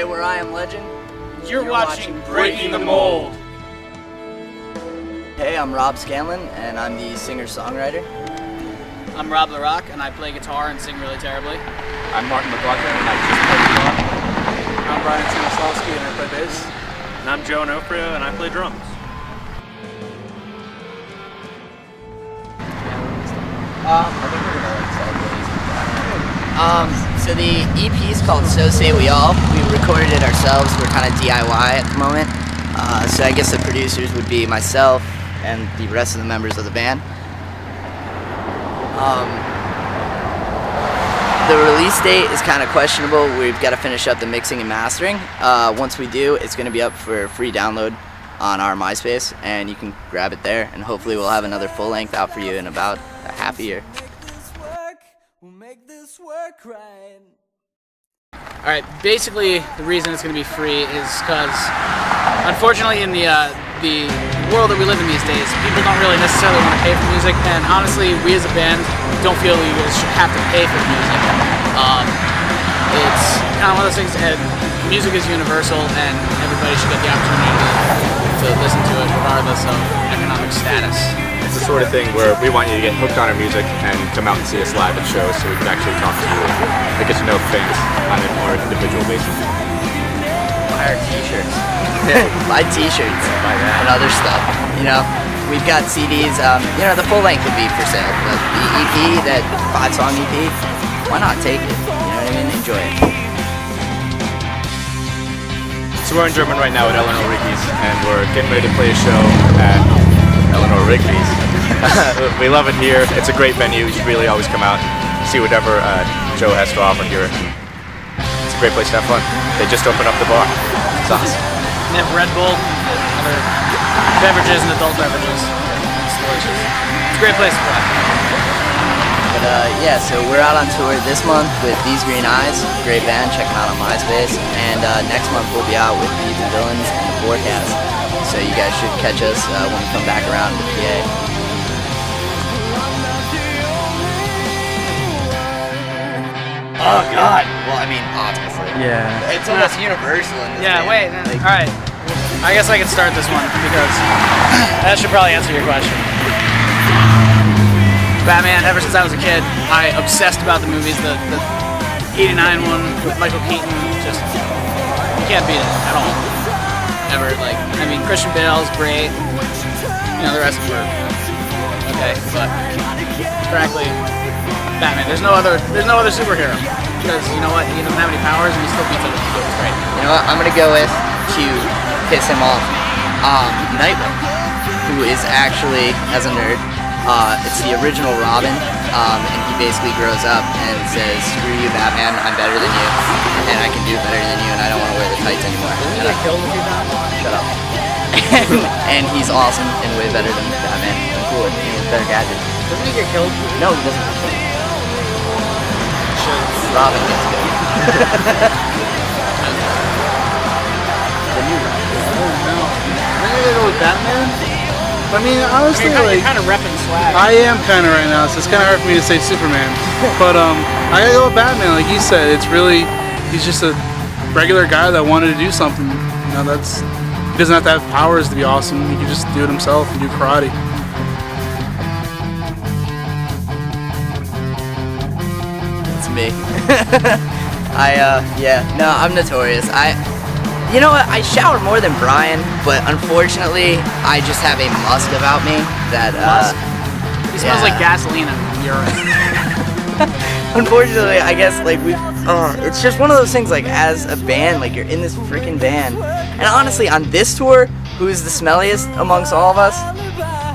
where I am legend. You're watching Breaking the Mold. Hey, I'm Rob Scanlon, and I'm the singer-songwriter. I'm Rob LaRock, and I play guitar and sing really terribly. I'm Martin McLaughlin, and I just play guitar. I'm Brian Stanislavski, and I play bass. And I'm Joe Onofrio, and I play drums. So the EP is called So Say We All. We recorded it ourselves. We're kind of DIY at the moment. So I guess the producers would be myself and the rest of the members of the band. The release date is kind of questionable. We've got to finish up the mixing and mastering. Once we do, it's going to be up for free download on our MySpace, and you can grab it there, and hopefully we'll have another full length out for you in about a half a year. Alright, basically the reason it's going to be free is because, unfortunately, in the world that we live in these days, people don't really necessarily want to pay for music, and honestly, we as a band don't feel you guys should have to pay for music. It's kind of one of those things, and music is universal, and everybody should get the opportunity to listen to it regardless of economic status. It's the sort of thing where we want you to get hooked on our music and come out and see us live at shows so we can actually talk to you and get to know things on a more individual basis. Buy our t-shirts. Buy t-shirts and other stuff. You know, we've got CDs. You know, the full length would be for sale, but the EP, that 5-song EP, why not take it? You know what I mean? Enjoy it. So we're in German right now at Eleanor Rigby's, and we're getting ready to play a show at Eleanor Rigby's. We love it here. It's a great venue. You should really always come out and see whatever Joe has to offer here. It's a great place to have fun. They just opened up the bar. It's awesome. They have Red Bull, other beverages and adult beverages. It's delicious. It's a great place to play. But yeah, so we're out on tour this month with These Green Eyes, great band, check them out on MySpace, and next month we'll be out with Thieves and Villains and The Forecast. So you guys should catch us when we come back around to PA. Oh God! Well, I mean, obviously. Yeah. It's almost universal in this Yeah, band. wait. Alright. I guess I can start this one because that should probably answer your question. Batman, ever since I was a kid, I obsessed about the movies. The 89 one with Michael Keaton, just, you can't beat it at all. Ever, like, I mean, Christian Bale's great. You know, the rest of them were okay, but frankly, Batman, there's no other superhero. Because, you know what, he doesn't have any powers and he still beats everything. It's great. You know what, I'm gonna go with, to piss him off, Nightwing, who is actually, as a nerd, it's the original Robin, and he basically grows up and says, screw you Batman, I'm better than you, and I can do better than you, and I don't want to wear the tights anymore. Doesn't he get killed a few times? Shut up. And he's awesome and way better than Batman, and cooler, and he has better gadgets. Doesn't he get killed? No, he doesn't get killed. Robin gets killed. The new Robin. No. I'm gonna go with Batman. I mean, honestly, You're kind of repping swag. I am kind of right now, so it's kind of hard for me to say Superman. But I gotta go with Batman. Like you said, he's just a regular guy that wanted to do something. You know, he doesn't have to have powers to be awesome. He can just do it himself and do karate. It's me. I'm notorious. You know what, I shower more than Brian, but unfortunately, I just have a musk about me that, He smells like gasoline and urine. Unfortunately, I guess, like, it's just one of those things, like, as a band, like, you're in this freaking band, and honestly, on this tour, who's the smelliest amongst all of us?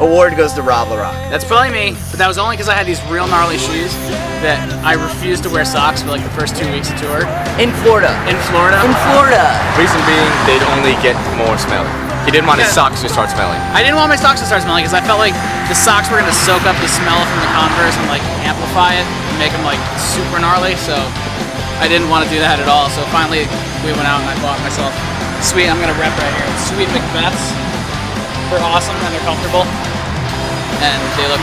Award goes to Rob LaRock. That's probably me, but that was only because I had these real gnarly shoes that I refused to wear socks for like the first 2 weeks of tour. In Florida. In Florida? In Florida! Reason being, they'd only get more smelly. He didn't want his socks to start smelling. I didn't want my socks to start smelling because I felt like the socks were going to soak up the smell from the Converse and like amplify it and make them like super gnarly, so I didn't want to do that at all. So finally we went out and I bought myself sweet, I'm going to rep right here, Sweet Macbeths. They're awesome and they're comfortable and they look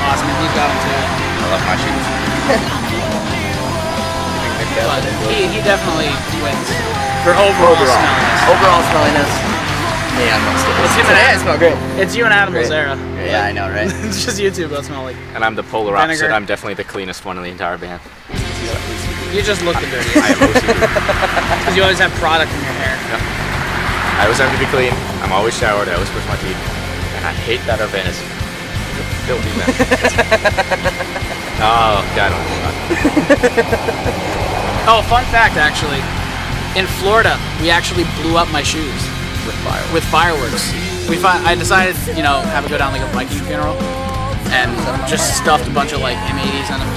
awesome, and he's got them too. I love my shoes. But he definitely wins. For overall smelliness. Overall smelliness. Yeah, I'm It's him and Today I Adam. smell great. It's you and Adam Great. Lazara. Yeah, I know, right? It's just you two both smell like. And I'm the polar opposite. Vinegar. I'm definitely the cleanest one in the entire band. You just look the dirtiest. I am OCD. Because you always have product in your hair. I always have to be clean. I'm always showered. I always brush my teeth. And I hate that our van is filthy mess. Oh, God, I don't know. Oh, fun fact actually. In Florida, we actually blew up my shoes With fire. with fireworks. I decided, have a go down like a Viking funeral, and just stuffed a bunch of like M80s in them.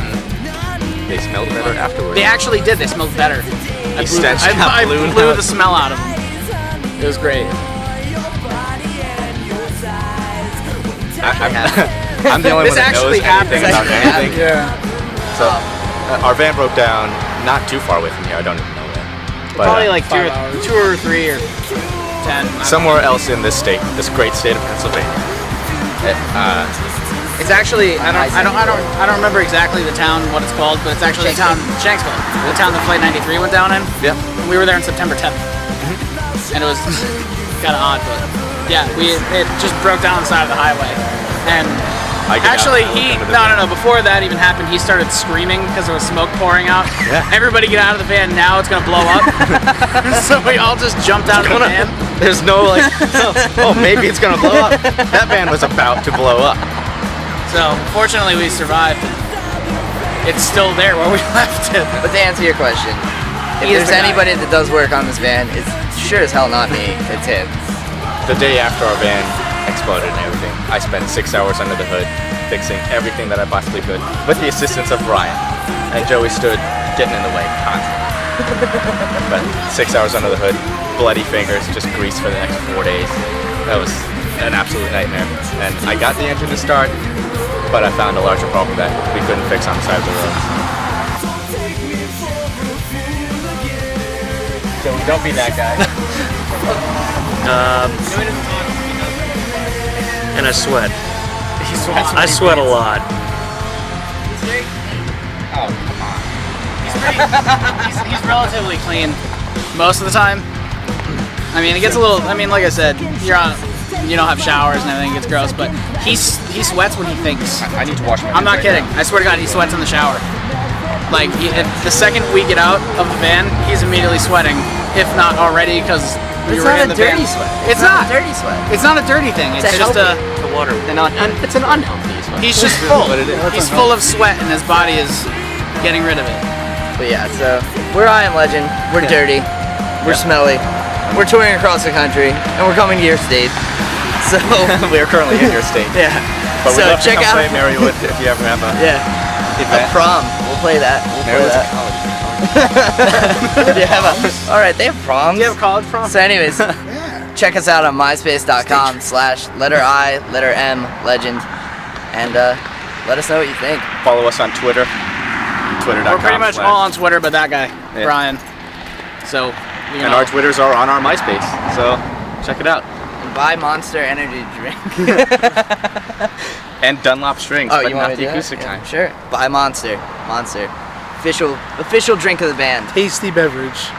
They smelled better afterwards. They actually did. They smelled better. I balloon blew out. the smell out of them. It was great. I'm the only This one that knows actually anything happens. about anything. Yeah. So, our van broke down not too far away from here. I don't even know where. But, Probably like 5 hours. 2 or 3 or 10. somewhere else in this state, this great state of Pennsylvania. It's actually I don't remember exactly the town what it's called, but it's actually the town Shanksville, the town that Flight 93 went down in. Yeah. We were there on September 10th, and it was kind of odd, but yeah, it just broke down on the side of the highway, and I get actually out. no, before that even happened, he started screaming because there was smoke pouring out. Yeah. Everybody get out of the van now! It's gonna blow up. So we all just jumped out of the van. There's no maybe it's gonna blow up. That van was about to blow up. So fortunately we survived. It's still there where we left it. But to answer your question, if He is there's the guy. anybody that does work on this van, it's sure as hell not me. It's him. The day after our van exploded and everything, I spent 6 hours under the hood fixing everything that I possibly could with the assistance of Brian. And Joey stood getting in the way constantly. But 6 hours under the hood, bloody fingers, just grease for the next 4 days. That was an absolute nightmare. And I got the engine to start, but I found a larger problem that we couldn't fix on the side of the road. Joey, don't be that guy. And I sweat. He sweats. I sweat a lot. Oh, come on. He's relatively clean most of the time. I mean, it gets a little. I mean, like I said, you don't have showers and everything. It gets gross, but he sweats when he thinks. I need to wash my I'm not hands right kidding. I swear to God, he sweats in the shower. Like the second we get out of the van, he's immediately sweating, if not already, because we It's were not in a the van. dirty sweat. It's not. a dirty sweat. It's not a dirty thing. It's It's a just a. The water. It's an unhealthy sweat. He's just full. what it is. He's full of sweat, and his body is getting rid of it. But yeah, so we're I Am Legend. We're dirty. We're smelly. We're touring across the country, and we're coming to your state. So We are currently in your state. yeah. But So we'd love to check come out play Marywood if you ever have a yeah a event. prom. We'll play that. We'll play Marywood's a that. college. They have all right, they have proms. You have a college prom? So anyways, check us out on myspace.com/letter-I-letter-M-legend, and let us know what you think. Follow us on Twitter. Twitter.com. We're pretty much all on Twitter, but that guy, Yeah. Brian. So, And our Twitters are on our MySpace. So check it out. And buy Monster Energy drink. And Dunlop strings, Oh, but you not want to the do acoustic that? kind. Yeah, sure. Buy Monster. Official drink of the band. Tasty beverage.